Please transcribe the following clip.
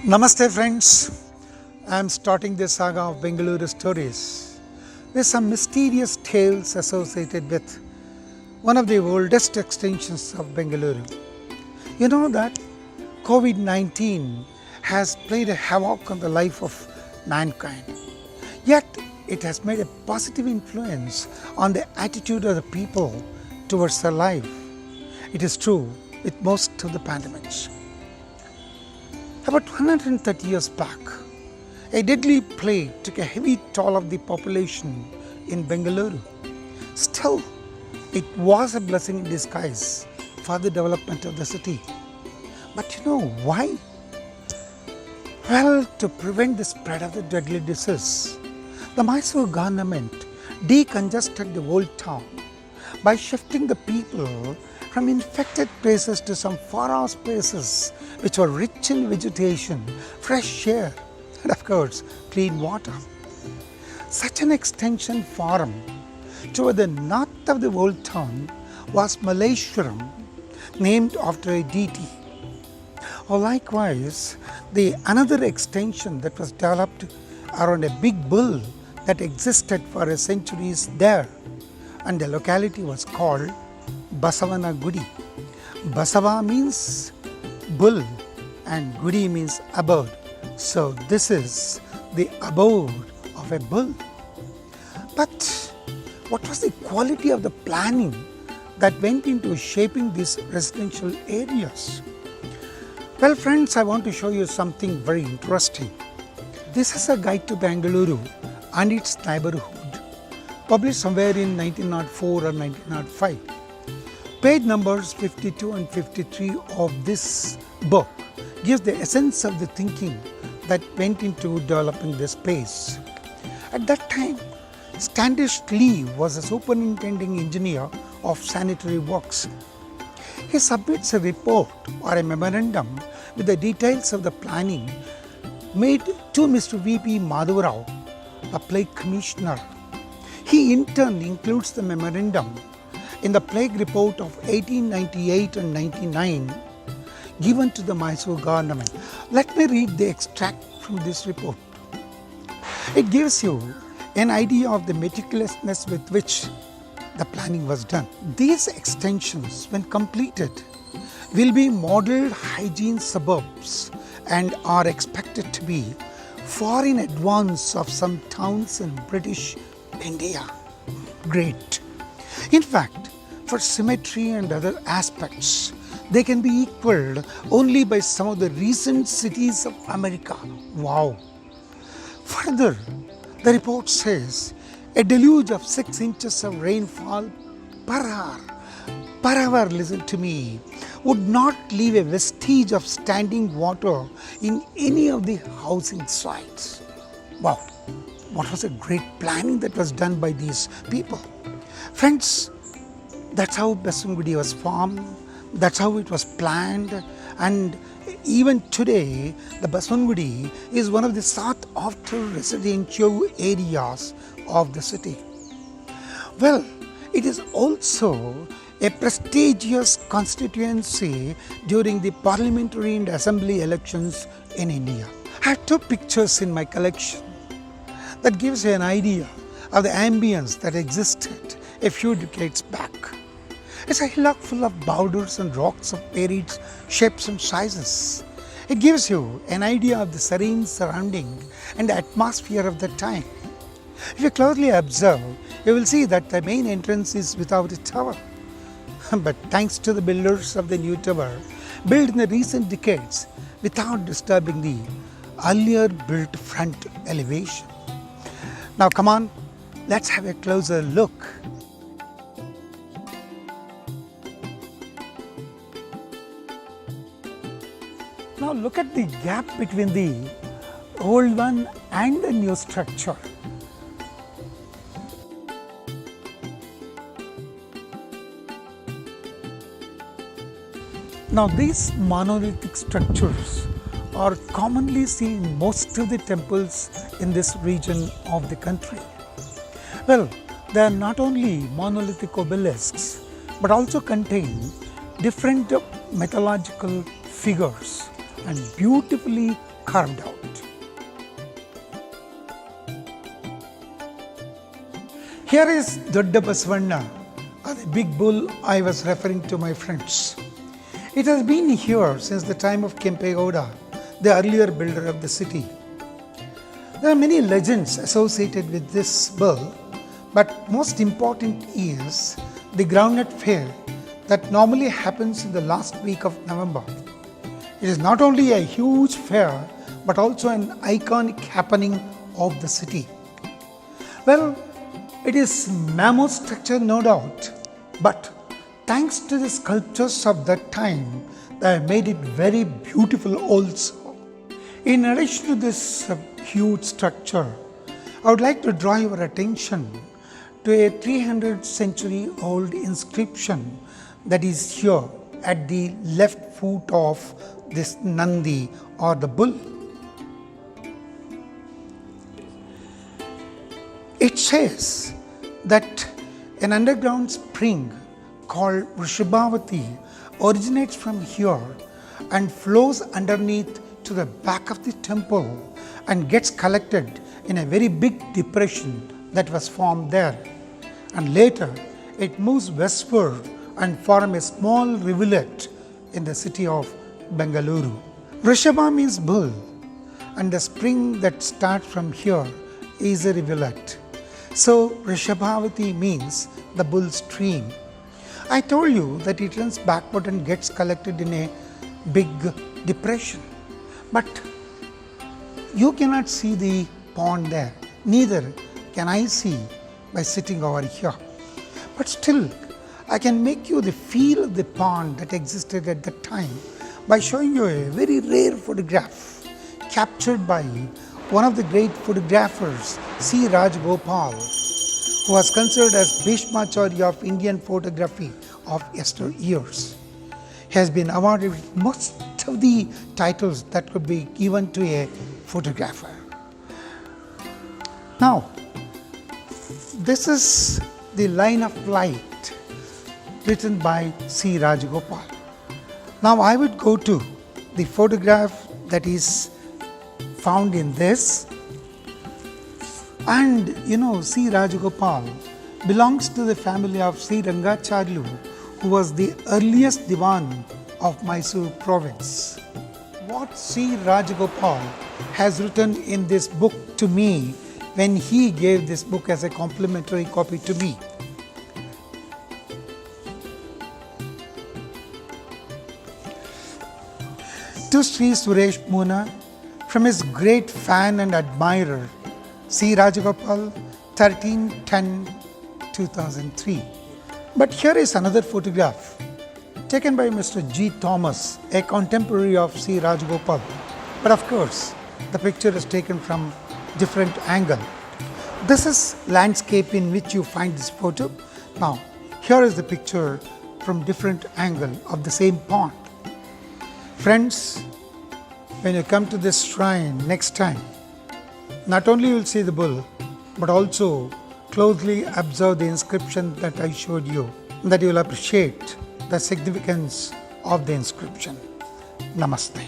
Namaste friends, I am starting the saga of Bengaluru stories with some mysterious tales associated with one of the oldest extensions of Bengaluru. You know that COVID-19 has played a havoc on the life of mankind, yet it has made a positive influence on the attitude of the people towards their life. It is true with most of the pandemics. About 130 years back, a deadly plague took a heavy toll of the population in Bengaluru. Still, it was a blessing in disguise for the development of the city. But you know why? Well, to prevent the spread of the deadly disease, the Mysore government decongested the whole town by shifting the people from infected places to some far-off places which were rich in vegetation, fresh air, and of course, clean water. Such an extension farm toward the north of the old town was Malleshwaram, named after a deity. Or likewise, the another extension that was developed around a big bull that existed for centuries there, and the locality was called Basavana Gudi. Basava means bull and Gudi means abode. So this is the abode of a bull. But what was the quality of the planning that went into shaping these residential areas? Well friends, I want to show you something very interesting. This is a guide to Bengaluru and its neighborhood, published somewhere in 1904 or 1905. Page numbers 52 and 53 of this book gives the essence of the thinking that went into developing this place. At that time, Standish Lee was a superintending engineer of sanitary works. He submits a report or a memorandum with the details of the planning made to Mr. V.P. Madhavrao, a plague commissioner. He in turn includes the memorandum in the plague report of 1898 and 99 given to the Mysore government. Let me read the extract from this report. It gives you an idea of the meticulousness with which the planning was done. These extensions, when completed, will be model hygiene suburbs and are expected to be far in advance of some towns in British India. Great. In fact, for symmetry and other aspects, they can be equaled only by some of the recent cities of America. Wow! Further, the report says a deluge of 6 inches of rainfall per hour, listen to me, would not leave a vestige of standing water in any of the housing sites. Wow! What was a great planning that was done by these people. Friends, that's how Basavana was formed, that's how it was planned, and even today the Basavana is one of the sought after residential areas of the city. Well, it is also a prestigious constituency during the parliamentary and assembly elections in India. I have 2 pictures in my collection that gives you an idea of the ambience that existed a few decades back. It's a hillock full of boulders and rocks of varied shapes and sizes. It gives you an idea of the serene surrounding and the atmosphere of the time. If you closely observe, you will see that the main entrance is without a tower. But thanks to the builders of the new tower, built in the recent decades without disturbing the earlier built front elevation. Now come on, let's have a closer look. Now look at the gap between the old one and the new structure. Now these monolithic structures are commonly seen in most of the temples in this region of the country. Well, they are not only monolithic obelisks but also contain different mythological figures and beautifully carved out. Here is Dodda Basavanna, or the big bull I was referring to, my friends. It has been here since the time of Kempegowda, the earlier builder of the city. There are many legends associated with this bull, but most important is the groundnut fair that normally happens in the last week of November. It is not only a huge fair, but also an iconic happening of the city. Well, it is mammoth structure, no doubt, but thanks to the sculptures of that time, they have made it very beautiful also. In addition to this huge structure, I would like to draw your attention to a 300 century old inscription that is here at the left foot of this Nandi or the bull. It says that an underground spring called Vrishabhavati originates from here and flows underneath to the back of the temple and gets collected in a very big depression that was formed there. And later it moves westward and forms a small rivulet in the city of Bengaluru. Vrishabha means bull, and the spring that starts from here is a rivulet. So Vrishabhavati means the bull stream. I told you that it runs backward and gets collected in a big depression. But you cannot see the pond there, neither can I see by sitting over here. But still, I can make you the feel of the pond that existed at that time by showing you a very rare photograph captured by one of the great photographers, C. Rajagopal, who was considered as Bhishmacharya of Indian photography of yesteryears. He has been awarded with most of the titles that could be given to a photographer. Now, this is the line of light written by C. Rajagopal. Now I would go to the photograph that is found in this, and C. Rajagopal belongs to the family of C. Rangacharyu, who was the earliest Diwan of Mysore province. What C. Rajagopal has written in this book to me when he gave this book as a complimentary copy to me. To Sri Suresh Muna, from his great fan and admirer, C. Rajagopal, 13/10/2003. But here is another photograph taken by Mr. G. Thomas, a contemporary of C. Rajagopal. But of course, the picture is taken from different angle. This is landscape in which you find this photo. Now, here is the picture from different angle of the same pond. Friends, when you come to this shrine next time, not only you will see the bull, but also closely observe the inscription that I showed you, that you will appreciate the significance of the inscription. Namaste.